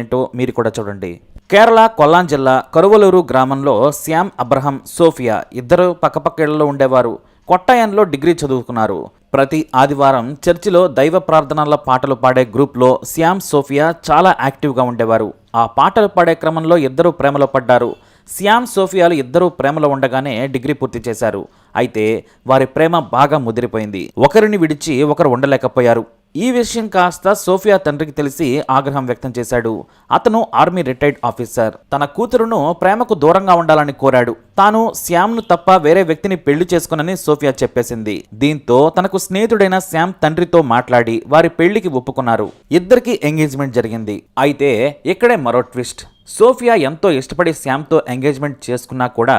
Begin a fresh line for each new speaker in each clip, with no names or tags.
ఏంటో మీరు కూడా చూడండి. కేరళ కొల్లాం జిల్లా కరువలూరు గ్రామంలో శ్యామ్ అబ్రహం సోఫియా ఇద్దరు పక్కపక్క ఉండేవారు. కొట్టాయంలో డిగ్రీ చదువుకున్నారు. ప్రతి ఆదివారం చర్చిలో దైవ ప్రార్థనల పాటలు పాడే గ్రూప్లో శ్యామ్ సోఫియా చాలా యాక్టివ్గా ఉండేవారు. ఆ పాటలు పాడే క్రమంలో ఇద్దరు ప్రేమలో పడ్డారు. శ్యామ్ సోఫియాలు ఇద్దరూ ప్రేమలో ఉండగానే డిగ్రీ పూర్తి చేశారు. అయితే వారి ప్రేమ బాగా ముదిరిపోయింది. ఒకరిని విడిచి ఒకరు ఉండలేకపోయారు. ఈ విషయం కాస్త సోఫియా తండ్రికి తెలిసి ఆగ్రహం వ్యక్తం చేశాడు. అతను ఆర్మీ రిటైర్డ్ ఆఫీసర్. తన కూతురును ప్రేమకు దూరంగా ఉండాలని కోరాడు. తాను శ్యామ్ను తప్ప వేరే వ్యక్తిని పెళ్లి చేసుకునని సోఫియా చెప్పేసింది. దీంతో తనకు స్నేహితుడైన శ్యామ్ తండ్రితో మాట్లాడి వారి పెళ్లికి ఒప్పుకున్నారు. ఇద్దరికి ఎంగేజ్మెంట్ జరిగింది. అయితే ఇక్కడే మరో ట్విస్ట్. సోఫియా ఎంతో ఇష్టపడి శ్యామ్తో ఎంగేజ్మెంట్ చేసుకున్నా కూడా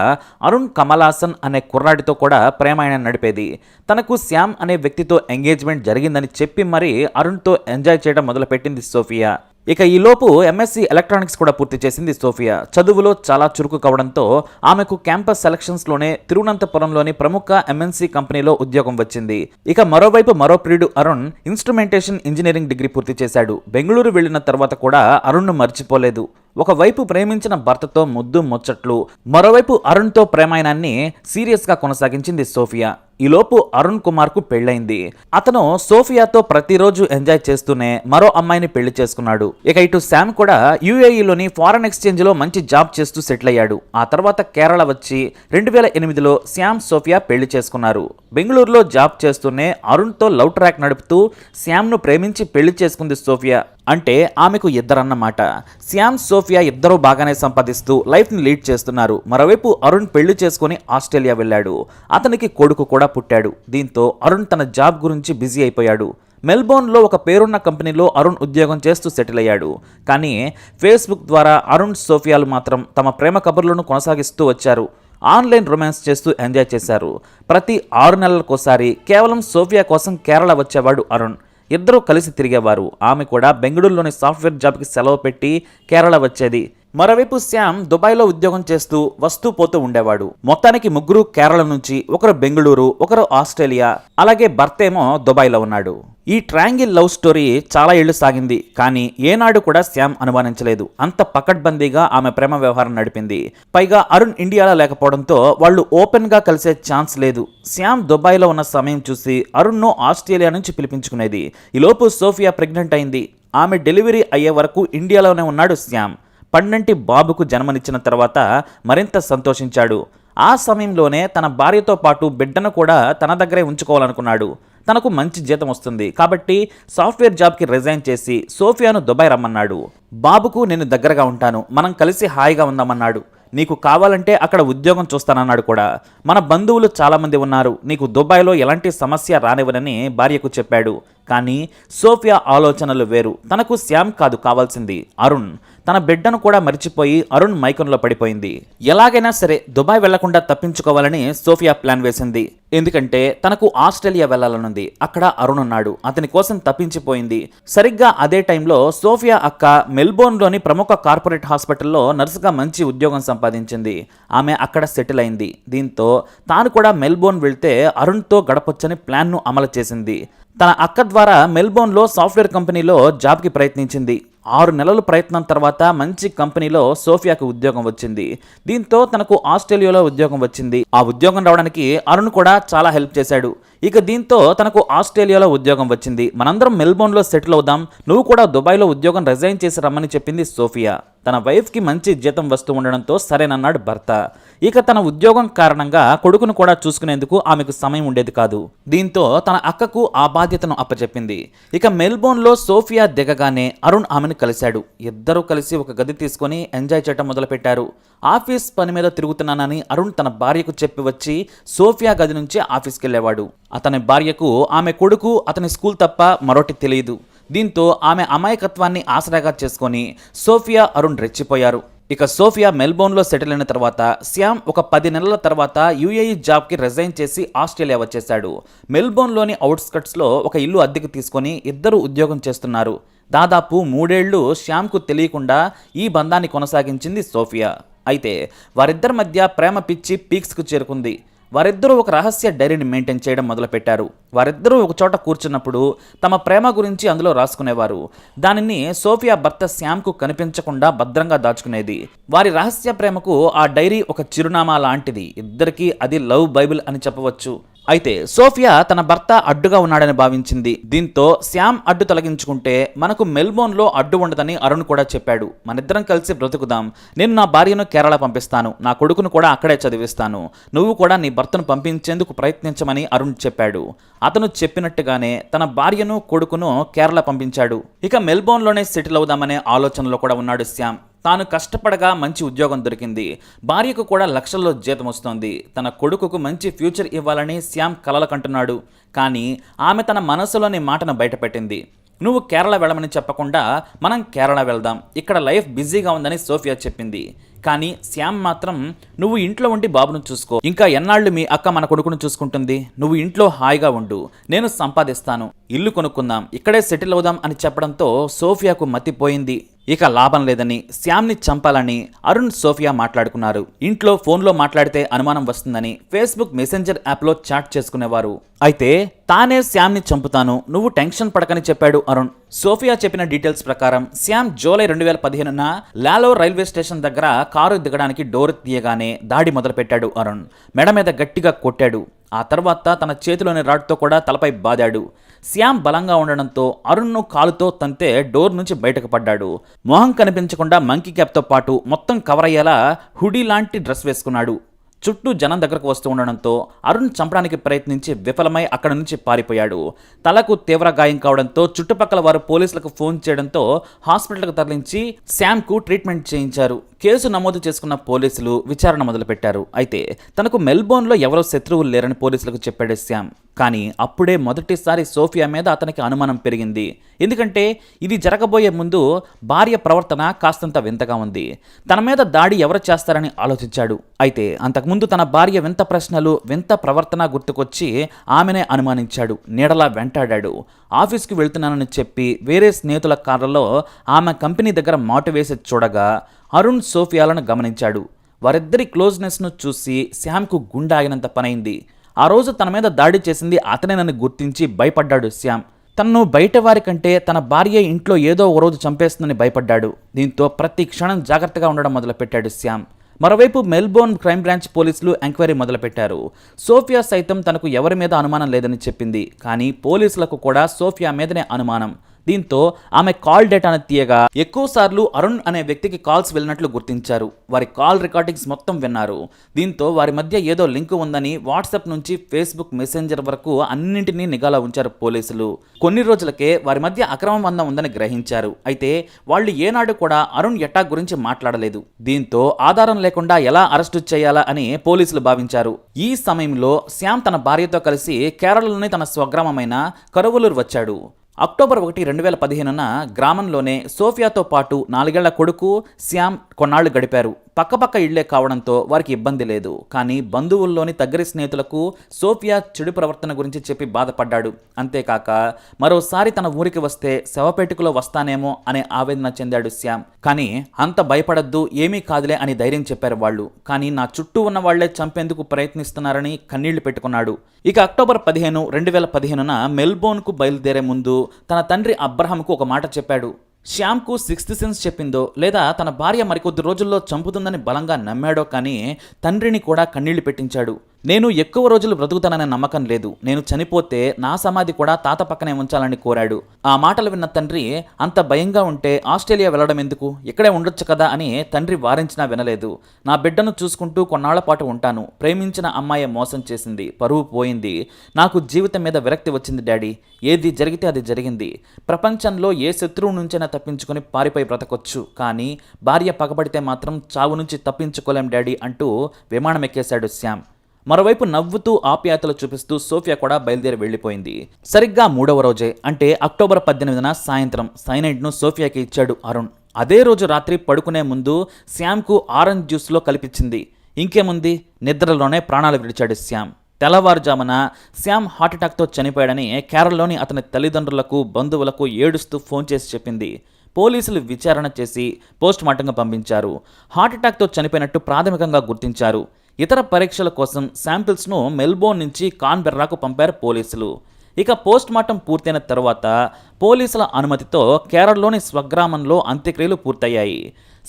అరుణ్ కమలాసన్ అనే కుర్రాడితో కూడా ప్రేమాయణం నడిపేది. తనకు శ్యామ్ అనే వ్యక్తితో ఎంగేజ్మెంట్ జరిగిందని చెప్పి మరీ అరుణ్తో ఎంజాయ్ చేయడం మొదలుపెట్టింది సోఫియా. ఇక ఈలోపు ఎంఎస్సీ ఎలక్ట్రానిక్స్ కూడా పూర్తి చేసింది సోఫియా. చదువులో చాలా చురుకు కావడంతో ఆమెకు క్యాంపస్ సెలక్షన్స్లోనే తిరువనంతపురంలోని ప్రముఖ ఎంఎన్సీ కంపెనీలో ఉద్యోగం వచ్చింది. ఇక మరోవైపు మరో ప్రియుడు అరుణ్ ఇన్స్ట్రుమెంటేషన్ ఇంజనీరింగ్ డిగ్రీ పూర్తి చేశాడు. బెంగళూరు వెళ్లిన తర్వాత కూడా అరుణ్ను మర్చిపోలేదు. ఒకవైపు ప్రేమించిన భర్తతో ముద్దు ముచ్చట్లు, మరోవైపు అరుణ్తో ప్రేమాయణాన్ని సీరియస్గా కొనసాగించింది సోఫియా. ఈలోపు అరుణ్ కుమార్కు పెళ్లైంది. అతను సోఫియాతో ప్రతిరోజు ఎంజాయ్ చేస్తూనే మరో అమ్మాయిని పెళ్లి చేసుకున్నాడు. ఇక ఇటు శామ్ కూడా యుఏఈలోని ఫారెన్ ఎక్స్చేంజ్లో మంచి జాబ్ చేస్తూ సెటిల్ అయ్యాడు. ఆ తర్వాత కేరళ వచ్చి 2008లో శ్యామ్ సోఫియా పెళ్లి చేసుకున్నారు. బెంగళూరులో జాబ్ చేస్తూనే అరుణ్తో లవ్ ట్రాక్ నడుపుతూ శ్యామ్ను ప్రేమించి పెళ్లి చేసుకుంది సోఫియా. అంటే ఆమెకు ఇద్దరన్నమాట. శ్యామ్ సోఫియా ఇద్దరూ బాగానే సంపాదిస్తూ లైఫ్ని లీడ్ చేస్తున్నారు. మరోవైపు అరుణ్ పెళ్లి చేసుకుని ఆస్ట్రేలియా వెళ్ళాడు. అతనికి కొడుకు కూడా పుట్టాడు. దీంతో అరుణ్ తన జాబ్ గురించి బిజీ అయిపోయాడు. మెల్బోర్న్లో ఒక పేరున్న కంపెనీలో అరుణ్ ఉద్యోగం చేస్తూ సెటిల్ అయ్యాడు. కానీ ఫేస్బుక్ ద్వారా అరుణ్ సోఫియాలు మాత్రం తమ ప్రేమ కబుర్లను కొనసాగిస్తూ వచ్చారు. ఆన్లైన్ రొమాన్స్ చేస్తూ ఎంజాయ్ చేశారు. ప్రతి 6 నెలలకోసారి కేవలం సోఫియా కోసం కేరళ వచ్చేవాడు అరుణ్. ఇద్దరూ కలిసి తిరిగేవారు. ఆమె కూడా బెంగళూరులోని సాఫ్ట్వేర్ జాబ్కి సెలవు పెట్టి కేరళ వచ్చేది. మరోవైపు శ్యామ్ దుబాయ్లో ఉద్యోగం చేస్తూ వస్తూ పోతూ ఉండేవాడు. మొత్తానికి ముగ్గురు కేరళ నుంచి, ఒకరు బెంగళూరు, ఒకరు ఆస్ట్రేలియా, అలాగే భర్త ఏమో దుబాయ్లో ఉన్నాడు. ఈ ట్రయాంగిల్ లవ్ స్టోరీ చాలా ఏళ్లు సాగింది. కానీ ఏనాడు కూడా శ్యామ్ అనుమానించలేదు. అంత పకడ్బందీగా ఆమె ప్రేమ వ్యవహారం నడిపింది. పైగా అరుణ్ ఇండియాలో లేకపోవడంతో వాళ్ళు ఓపెన్ గా కలిసే ఛాన్స్ లేదు. శ్యామ్ దుబాయ్లో ఉన్న సమయం చూసి అరుణ్ను ఆస్ట్రేలియా నుంచి పిలిపించుకునేది. ఈలోపు సోఫియా ప్రెగ్నెంట్ అయింది. ఆమె డెలివరీ అయ్యే వరకు ఇండియాలోనే ఉన్నాడు శ్యామ్. పండంటి బాబుకు జన్మనిచ్చిన తర్వాత మరింత సంతోషించాడు. ఆ సమయంలోనే తన భార్యతో పాటు బిడ్డను కూడా తన దగ్గరే ఉంచుకోవాలనుకున్నాడు. తనకు మంచి జీతం వస్తుంది కాబట్టి సాఫ్ట్వేర్ జాబ్కి రిజైన్ చేసి సోఫియాను దుబాయ్ రమ్మన్నాడు. బాబుకు నేను దగ్గరగా ఉంటాను, మనం కలిసి హాయిగా ఉందామన్నాడు. నీకు కావాలంటే అక్కడ ఉద్యోగం చూస్తానన్నాడు కూడా. మన బంధువులు చాలామంది ఉన్నారు, నీకు దుబాయ్లో ఎలాంటి సమస్య రానివ్వనని భార్యకు చెప్పాడు. కానీ సోఫియా ఆలోచనలు వేరు. తనకు శ్యామ్ కాదు కావాల్సింది, అరుణ్. తన బిడ్డను కూడా మరిచిపోయి అరుణ్ మైకంలో పడిపోయింది. ఎలాగైనా సరే దుబాయ్ వెళ్లకుండా తప్పించుకోవాలని సోఫియా ప్లాన్ వేసింది. ఎందుకంటే తనకు ఆస్ట్రేలియా వెళ్లాలనుంది. అక్కడ అరుణ్ ఉన్నాడు. అతని కోసం తప్పించిపోయింది. సరిగ్గా అదే టైంలో సోఫియా అక్క మెల్బోర్న్లోని ప్రముఖ కార్పొరేట్ హాస్పిటల్లో నర్సుగా మంచి ఉద్యోగం సంపాదించింది. ఆమె అక్కడ సెటిల్ అయింది. దీంతో తాను కూడా మెల్బోర్న్ వెళ్తే అరుణ్తో గడపొచ్చని ప్లాన్ను అమలు చేసింది. తన అక్క ద్వారా మెల్బోర్న్లో సాఫ్ట్వేర్ కంపెనీలో జాబ్కి ప్రయత్నించింది. 6 నెలల ప్రయత్నం తర్వాత మంచి కంపెనీలో సోఫియాకు ఉద్యోగం వచ్చింది. దీంతో తనకు ఆస్ట్రేలియాలో ఉద్యోగం వచ్చింది. ఆ ఉద్యోగం రావడానికి అరుణ్ కూడా చాలా హెల్ప్ చేశాడు. ఇక దీంతో తనకు ఆస్ట్రేలియాలో ఉద్యోగం వచ్చింది. మనందరం మెల్బోర్న్లో సెటిల్ అవుదాం, నువ్వు కూడా దుబాయ్లో ఉద్యోగం రిజైన్ చేసి రమ్మని చెప్పింది సోఫియా. తన వైఫ్కి మంచి జీతం వస్తూ ఉండడంతో సరేనన్నాడు భర్త. ఇక తన ఉద్యోగం కారణంగా కొడుకును కూడా చూసుకునేందుకు ఆమెకు సమయం ఉండేది కాదు. దీంతో తన అక్కకు ఆ బాధ్యతను అప్పచెప్పింది. ఇక మెల్బోర్న్లో సోఫియా దిగగానే అరుణ్ ఆమెను కలిశాడు. ఇద్దరూ కలిసి ఒక గది తీసుకొని ఎంజాయ్ చేయడం మొదలుపెట్టారు. ఆఫీస్ పని మీద తిరుగుతున్నానని అరుణ్ తన భార్యకు చెప్పి వచ్చి సోఫియా గది నుంచి ఆఫీస్కి వెళ్ళేవాడు. అతని భార్యకు ఆమె కొడుకు, అతని స్కూల్ తప్ప మరొకటి తెలియదు. దీంతో ఆమె అమాయకత్వాన్ని ఆసరాగా చేసుకొని సోఫియా, అరుణ్ రెచ్చిపోయారు. ఇక సోఫియా మెల్బోర్న్లో సెటిల్ అయిన తర్వాత శ్యామ్ ఒక 10 నెలల తర్వాత యుఏఈ జాబ్కి రిజైన్ చేసి ఆస్ట్రేలియా వచ్చేశాడు. మెల్బోర్న్లోని అవుట్స్కట్స్లో ఒక ఇల్లు అద్దెకు తీసుకొని ఇద్దరు ఉద్యోగం చేస్తున్నారు. దాదాపు 3 ఏళ్లు శ్యామ్కు తెలియకుండా ఈ బంధాన్ని కొనసాగించింది సోఫియా. అయితే వారిద్దరి మధ్య ప్రేమ పిచ్చి పీక్స్కు చేరుకుంది. వారిద్దరూ ఒక రహస్య డైరీని మెయింటైన్ చేయడం మొదలుపెట్టారు. వారిద్దరూ ఒక చోట కూర్చున్నప్పుడు తమ ప్రేమ గురించి అందులో రాసుకునేవారు. దానిని సోఫియా భర్త శ్యామ్కు కనిపించకుండా భద్రంగా దాచుకునేది. వారి రహస్య ప్రేమకు ఆ డైరీ ఒక చిరునామా లాంటిది. ఇద్దరికీ అది లవ్ బైబిల్ అని చెప్పవచ్చు. అయితే సోఫియా తన భర్త అడ్డుగా ఉన్నాడని భావించింది. దీంతో శ్యామ్ అడ్డు తొలగించుకుంటే మనకు మెల్బోర్న్లో అడ్డు ఉండదని అరుణ్ కూడా చెప్పాడు. మనిద్దరం కలిసి బ్రతుకుదాం, నేను నా భార్యను కేరళ పంపిస్తాను, నా కొడుకును కూడా అక్కడే చదివిస్తాను, నువ్వు కూడా నీ భర్తను పంపించేందుకు ప్రయత్నించమని అరుణ్ చెప్పాడు. అతను చెప్పినట్టుగానే తన భార్యను కొడుకును కేరళ పంపించాడు. ఇక మెల్బోర్న్లోనే సెటిల్ అవుదామనే ఆలోచనలో కూడా ఉన్నాడు శ్యామ్. తాను కష్టపడగా మంచి ఉద్యోగం దొరికింది, భార్యకు కూడా లక్షల్లో జీతం వస్తోంది, తన కొడుకుకు మంచి ఫ్యూచర్ ఇవ్వాలని శ్యామ్ కలలు కంటున్నాడు. కానీ ఆమె తన మనసులోని మాటను బయటపెట్టింది. నువ్వు కేరళ వెళ్ళమని చెప్పకుండా మనం కేరళ వెళ్దాం, ఇక్కడ లైఫ్ బిజీగా ఉందని సోఫియా చెప్పింది. కానీ శ్యామ్ మాత్రం నువ్వు ఇంట్లో ఉండి బాబును చూసుకో, ఇంకా ఎన్నాళ్ళు మీ అక్క మన కొడుకును చూసుకుంటుంది, నువ్వు ఇంట్లో హాయిగా ఉండు, నేను సంపాదిస్తాను, ఇల్లు కొనుక్కుందాం, ఇక్కడే సెటిల్ అవుదాం అని చెప్పడంతో సోఫియాకు మతిపోయింది. ఇక లాభం లేదని శ్యామ్ని చంపాలని అరుణ్ సోఫియా మాట్లాడుకున్నారు. ఇంట్లో ఫోన్లో మాట్లాడితే అనుమానం వస్తుందని ఫేస్బుక్ మెసెంజర్ యాప్లో చాట్ చేసుకునేవారు. అయితే తానే శ్యామ్ని చంపుతాను, నువ్వు టెన్షన్ పడకని చెప్పాడు అరుణ్. సోఫియా చెప్పిన డీటెయిల్స్ ప్రకారం శ్యామ్ జూలై 2015న లాలో రైల్వే స్టేషన్ దగ్గర కారు దిగడానికి డోర్ తీయగానే దాడి మొదలుపెట్టాడు అరుణ్. మెడ మీద గట్టిగా కొట్టాడు. ఆ తర్వాత తన చేతిలోని రాడ్తో కూడా తలపై బాదాడు. శ్యామ్ బలంగా ఉండడంతో అరుణ్ను కాలుతో తంతే డోర్ నుంచి బయటకు పడ్డాడు. మొహం కనిపించకుండా మంకీ క్యాప్తో పాటు మొత్తం కవర్ అయ్యేలా హుడీ లాంటి డ్రెస్ వేసుకున్నాడు. చుట్టూ జనం దగ్గరకు వస్తూ ఉండడంతో అరుణ్ చంపడానికి ప్రయత్నించి విఫలమై అక్కడి నుంచి పారిపోయాడు. తలకు తీవ్ర గాయం కావడంతో చుట్టుపక్కల వారు పోలీసులకు ఫోన్ చేయడంతో హాస్పిటల్కు తరలించి శ్యామ్కు ట్రీట్మెంట్ చేయించారు. కేసు నమోదు చేసుకున్న పోలీసులు విచారణ మొదలుపెట్టారు. అయితే తనకు మెల్బోర్న్లో ఎవరో శత్రువులు లేరని పోలీసులకు చెప్పాడు శ్యామ్. కానీ అప్పుడే మొదటిసారి సోఫియా మీద అతనికి అనుమానం పెరిగింది. ఎందుకంటే ఇది జరగబోయే ముందు భార్య ప్రవర్తన కాస్తంత వింతగా ఉంది. తన మీద దాడి ఎవరు చేస్తారని ఆలోచించాడు. అయితే అంతకుముందు తన భార్య వింత ప్రశ్నలు, వింత ప్రవర్తన గుర్తుకొచ్చి ఆమెనే అనుమానించాడు. నీడలా వెంటాడాడు. ఆఫీస్కి వెళ్తున్నానని చెప్పి వేరే స్నేహితుల కార్లలో ఆమె కంపెనీ దగ్గర మాటు వేసి చూడగా అరుణ్ సోఫియాలను గమనించాడు. వారిద్దరి క్లోజ్నెస్ను చూసి శ్యామ్కు గుండె ఆగినంత పనైంది. ఆ రోజు తన మీద దాడి చేసింది అతనేనని గుర్తించి భయపడ్డాడు శ్యామ్. తన్ను బయట వారి కంటే తన భార్య ఇంట్లో ఏదో ఒక రోజు చంపేస్తుందని భయపడ్డాడు. దీంతో ప్రతి క్షణం జాగ్రత్తగా ఉండడం మొదలుపెట్టాడు శ్యామ్. మరోవైపు మెల్బోర్న్ క్రైమ్ బ్రాంచ్ పోలీసులు ఎంక్వైరీ మొదలుపెట్టారు. సోఫియా సైతం తనకు ఎవరి మీద అనుమానం లేదని చెప్పింది. కానీ పోలీసులకు కూడా సోఫియా మీదనే అనుమానం. దీంతో ఆమె కాల్ డేటాను తీయగా ఎక్కువసార్లు అరుణ్ అనే వ్యక్తికి కాల్స్ వెళ్ళినట్లు గుర్తించారు. వారి కాల్ రికార్డింగ్స్ మొత్తం విన్నారు. దీంతో వారి మధ్య ఏదో లింక్ ఉందని వాట్సాప్ నుంచి ఫేస్బుక్ మెసెంజర్ వరకు అన్నింటినీ నిఘాలో ఉంచారు పోలీసులు. కొన్ని రోజులకే వారి మధ్య అక్రమ బంధం ఉందని గ్రహించారు. అయితే వాళ్ళు ఏనాడు కూడా అరుణ్ అటాక్ గురించి మాట్లాడలేదు. దీంతో ఆధారం లేకుండా ఎలా అరెస్టు చేయాలా అని పోలీసులు భావించారు. ఈ సమయంలో శ్యామ్ తన భార్యతో కలిసి కేరళలోని తన స్వగ్రామమైన కరువలూరు వచ్చాడు. అక్టోబర్ 1, 2015న గ్రామంలోనే సోఫియాతో పాటు 4 ఏళ్ల కొడుకు శ్యామ్ కొన్నాళ్లు గడిపారు. పక్కపక్క ఇళ్లే కావడంతో వారికి ఇబ్బంది లేదు. కానీ బంధువుల్లోని దగ్గరి స్నేహితులకు సోఫియా చెడు ప్రవర్తన గురించి చెప్పి బాధపడ్డాడు. అంతేకాక మరోసారి తన ఊరికి వస్తే శవపేటికలో వస్తానేమో అనే ఆవేదన చెందాడు శ్యామ్. కానీ అంత భయపడద్దు, ఏమీ కాదులే అని ధైర్యం చెప్పారు వాళ్ళు. కానీ నా చుట్టూ ఉన్న వాళ్లే చంపేందుకు ప్రయత్నిస్తున్నారని కన్నీళ్లు పెట్టుకున్నాడు. ఇక అక్టోబర్ 15, 2015న మెల్బోర్న్కు బయలుదేరే ముందు తన తండ్రి అబ్రహాంకు ఒక మాట చెప్పాడు. శ్యామ్కు సిక్స్త్ సెన్స్ చెప్పిందో లేదా తన భార్య మరికొద్ది రోజుల్లో చంపుతుందని బలంగా నమ్మాడో కానీ తండ్రిని కూడా కన్నీళ్లు పెట్టించాడు. నేను ఎక్కువ రోజులు బ్రతుకుతాననే నమ్మకం లేదు, నేను చనిపోతే నా సమాధి కూడా తాత పక్కనే ఉంచాలని కోరాడు. ఆ మాటలు విన్న తండ్రి అంత భయంగా ఉంటే ఆస్ట్రేలియా వెళ్ళడం ఎందుకు, ఇక్కడే ఉండొచ్చు కదా అని తండ్రి వారించినా వినలేదు. నా బిడ్డను చూసుకుంటూ కొన్నాళ్ల పాటు ఉంటాను, ప్రేమించిన అమ్మాయి మోసం చేసింది, పరువు పోయింది, నాకు జీవితం మీద విరక్తి వచ్చింది డాడీ, ఏది జరిగితే అది జరిగింది, ప్రపంచంలో ఏ శత్రువు నుంచైనా తప్పించుకొని పారిపోయి బ్రతకొచ్చు, కానీ భార్య పగబడితే మాత్రం చావు నుంచి తప్పించుకోలేం డాడీ అంటూ విమానం ఎక్కేశాడు శ్యామ్. మరోవైపు నవ్వుతూ ఆప్యాయతలు చూపిస్తూ సోఫియా కూడా బయలుదేరి వెళ్లిపోయింది. సరిగ్గా 3వ రోజే అంటే అక్టోబర్ 18న సాయంత్రం సైనైడ్ను సోఫియాకి ఇచ్చాడు అరుణ్. అదే రోజు రాత్రి పడుకునే ముందు శ్యామ్కు ఆరెంజ్ జ్యూస్లో కల్పించింది. ఇంకేముంది, నిద్రలోనే ప్రాణాలు విడిచాడు శ్యామ్. తెల్లవారుజామున శ్యామ్ హార్ట్అటాక్తో చనిపోయాడని కేరళలోని అతని తల్లిదండ్రులకు, బంధువులకు ఏడుస్తూ ఫోన్ చేసి చెప్పింది. పోలీసులు విచారణ చేసి పోస్ట్ మార్టంగా పంపించారు. హార్ట్అటాక్తో చనిపోయినట్టు ప్రాథమికంగా గుర్తించారు. ఇతర పరీక్షల కోసం శాంపిల్స్ను మెల్బోర్న్ నుంచి కాన్బెర్రాకు పంపారు పోలీసులు. ఇక పోస్ట్ మార్టం పూర్తయిన తర్వాత పోలీసుల అనుమతితో కేరళలోని స్వగ్రామంలో అంత్యక్రియలు పూర్తయ్యాయి.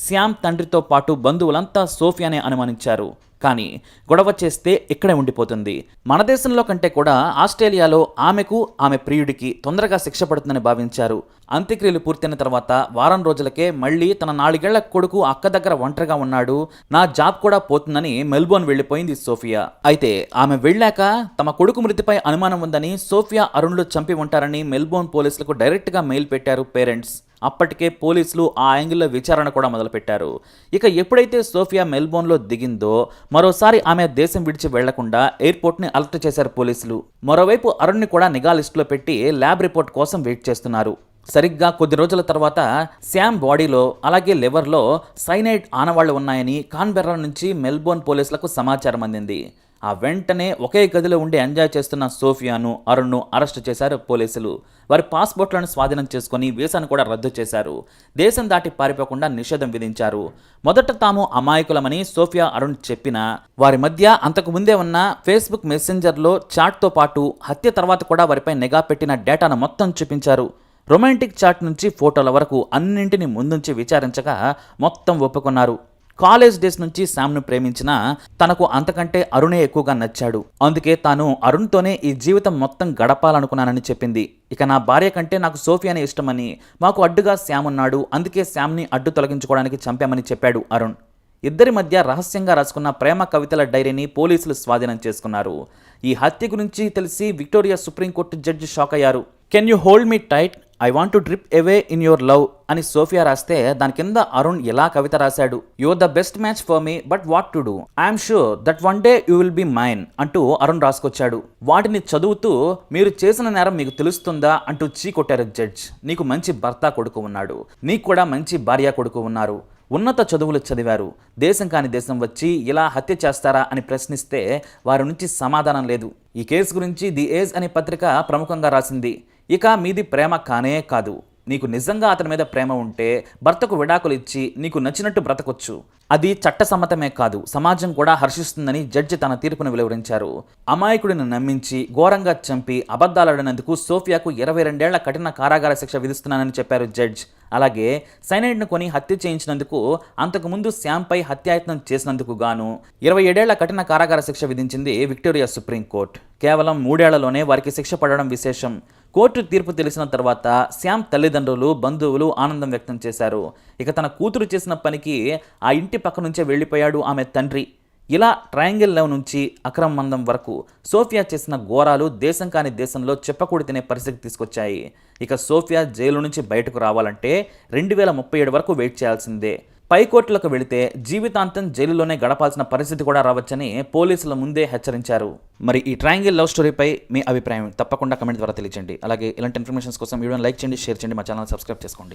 శ్యామ్ తండ్రితో పాటు బంధువులంతా సోఫియానే అనుమానించారు. కానీ గొడవ చేస్తే ఇక్కడే ఉండిపోతుంది. మన దేశంలో కంటే కూడా ఆస్ట్రేలియాలో ఆమెకు ఆమె ప్రియుడికి తొందరగా శిక్ష పడుతుందని భావించారు. అంత్యక్రియలు పూర్తయిన తర్వాత వారం రోజులకే మళ్ళీ తన 4 ఏళ్ల కొడుకు అక్క దగ్గర ఒంటరిగా ఉన్నాడు, నా జాబ్ కూడా పోతుందని మెల్బోర్న్ వెళ్లిపోయింది సోఫియా. అయితే ఆమె వెళ్ళాక తమ కొడుకు మృతిపై అనుమానం ఉందని, సోఫియా అరుణ్లు చంపి ఉంటారని మెల్బోర్న్ పోలీసులకు డైరెక్ట్గా మెయిల్ పెట్టారు పేరెంట్స్. అప్పటికే పోలీసులు ఆ యాంగిల్లో విచారణ కూడా మొదలుపెట్టారు. ఇక ఎప్పుడైతే సోఫియా మెల్బోర్న్లో దిగిందో మరోసారి ఆమె దేశం విడిచి వెళ్లకుండా ఎయిర్పోర్ట్ని అలర్ట్ చేశారు పోలీసులు. మరోవైపు అరుణ్ని కూడా నిఘా లిస్టులో పెట్టి ల్యాబ్ రిపోర్ట్ కోసం వెయిట్ చేస్తున్నారు. సరిగ్గా కొద్ది రోజుల తర్వాత శ్యామ్ బాడీలో అలాగే లివర్లో సైనైడ్ ఆనవాళ్లు ఉన్నాయని కాన్బెర్రా నుంచి మెల్బోర్న్ పోలీసులకు సమాచారం అందింది. ఆ వెంటనే ఒకే గదిలో ఉండి ఎంజాయ్ చేస్తున్న సోఫియాను, అరుణ్ను అరెస్టు చేశారు పోలీసులు. వారి పాస్పోర్ట్లను స్వాధీనం చేసుకుని వీసాను కూడా రద్దు చేశారు. దేశం దాటి పారిపోకుండా నిషేధం విధించారు. మొదట తాము అమాయకులమని సోఫియా, అరుణ్ చెప్పినా వారి మధ్య అంతకు ముందే ఉన్న ఫేస్బుక్ మెసెంజర్లో చాట్తో పాటు హత్య తర్వాత కూడా వారిపై నిఘా పెట్టిన డేటాను మొత్తం చూపించారు. రొమాంటిక్ చాట్ నుంచి ఫోటోల వరకు అన్నింటినీ ముందుంచి విచారించగా మొత్తం ఒప్పుకున్నారు. కాలేజ్ డేస్ నుంచి శ్యామ్ను ప్రేమించినా తనకు అంతకంటే అరుణే ఎక్కువగా నచ్చాడు. అందుకే తాను అరుణ్తోనే ఈ జీవితం మొత్తం గడపాలనుకున్నానని చెప్పింది. ఇక నా భార్య కంటే నాకు సోఫియానే ఇష్టమని, మాకు అడ్డుగా శ్యామ్ ఉన్నాడు, అందుకే శ్యామ్ని అడ్డు తొలగించుకోవడానికి చంపామని చెప్పాడు అరుణ్. ఇద్దరి మధ్య రహస్యంగా రాసుకున్న ప్రేమ కవితల డైరీని పోలీసులు స్వాధీనం చేసుకున్నారు. ఈ హత్య గురించి తెలిసి విక్టోరియా సుప్రీంకోర్టు జడ్జి షాక్ అయ్యారు. Can you hold me tight, I want to drip away in your love అని సోఫియా రాస్తే దాని కింద అరుణ్ ఇలా కవిత రాశాడు. Your the best match for me, but what to do, I'm sure that one day you will be mine అంటూ అరుణ్ రాసుకొచ్చాడు. వాటిని చదువుతూ మీరు చేసిన నేరం మీకు తెలుస్తుందా అంటూ చీ కొట్టారు జడ్జ్. నీకు మంచి భర్త కొడుకు ఉన్నాడు, నీకు కూడా మంచి భార్య కొడుకు ఉన్నారు, ఉన్నత చదువులు చదివారు, దేశం కాని దేశం వచ్చి ఇలా హత్య చేస్తారా అని ప్రశ్నిస్తే వారి నుంచి సమాధానం లేదు. ఈ కేసు గురించి ది ఏజ్ అనే పత్రిక ప్రముఖంగా రాసింది. ఇక మీది ప్రేమ కానే కాదు, నీకు నిజంగా అతని మీద ప్రేమ ఉంటే భర్తకు విడాకులు ఇచ్చి నీకు నచ్చినట్టు బ్రతకొచ్చు, అది చట్టసమ్మతమే కాదు, సమాజం కూడా హర్షిస్తుందని జడ్జి తన తీర్పును వెలువరించారు. అమాయకుడిని నమ్మించి ఘోరంగా చంపి అబద్ధాలాడినందుకు సోఫియాకు 22 ఏళ్ల కఠిన కారాగార శిక్ష విధిస్తున్నానని చెప్పారు జడ్జ్. అలాగే సైనైడ్ను కొని హత్య చేయించినందుకు, అంతకుముందు శ్యామ్పై హత్యాయత్నం చేసినందుకు గాను 27 ఏళ్ల కఠిన కారాగార శిక్ష విధించింది విక్టోరియా సుప్రీంకోర్టు. కేవలం 3 ఏళ్లలోనే వారికి శిక్ష పడడం విశేషం. కోర్టు తీర్పు తెలిసిన తర్వాత శ్యామ్ తల్లిదండ్రులు, బంధువులు ఆనందం వ్యక్తం చేశారు. ఇక తన కూతురు చేసిన పనికి ఆ ఇంటి పక్క నుంచే వెళ్లిపోయాడు ఆమె తండ్రి. ఇలా ట్రయాంగిల్ లవ్ నుంచి అక్రమ మందం వరకు సోఫియా చేసిన ఘోరాలు దేశం కాని దేశంలో చెప్పకూడి తినే పరిస్థితి తీసుకొచ్చాయి. ఇక సోఫియా జైలు నుంచి బయటకు రావాలంటే 2037 వరకు వెయిట్ చేయాల్సిందే. పై కోర్టులకు వెళితే జీవితాంతం జైలులోనే గడపాల్సిన పరిస్థితి కూడా రావచ్చని పోలీసుల ముందే హెచ్చరించారు. మరి ఈ ట్రయాంగిల్ లవ్ స్టోరీపై మీ అభిప్రాయం తప్పకుండా కమెంట్ ద్వారా తెలియజేయండి. అలాగే ఇలాంటి ఇన్ఫర్మేషన్స్ కోసం వీడియోని లైక్ చేయండి, షేర్ చేయండి, మా ఛానల్ సబ్స్క్రైబ్ చేసుకోండి.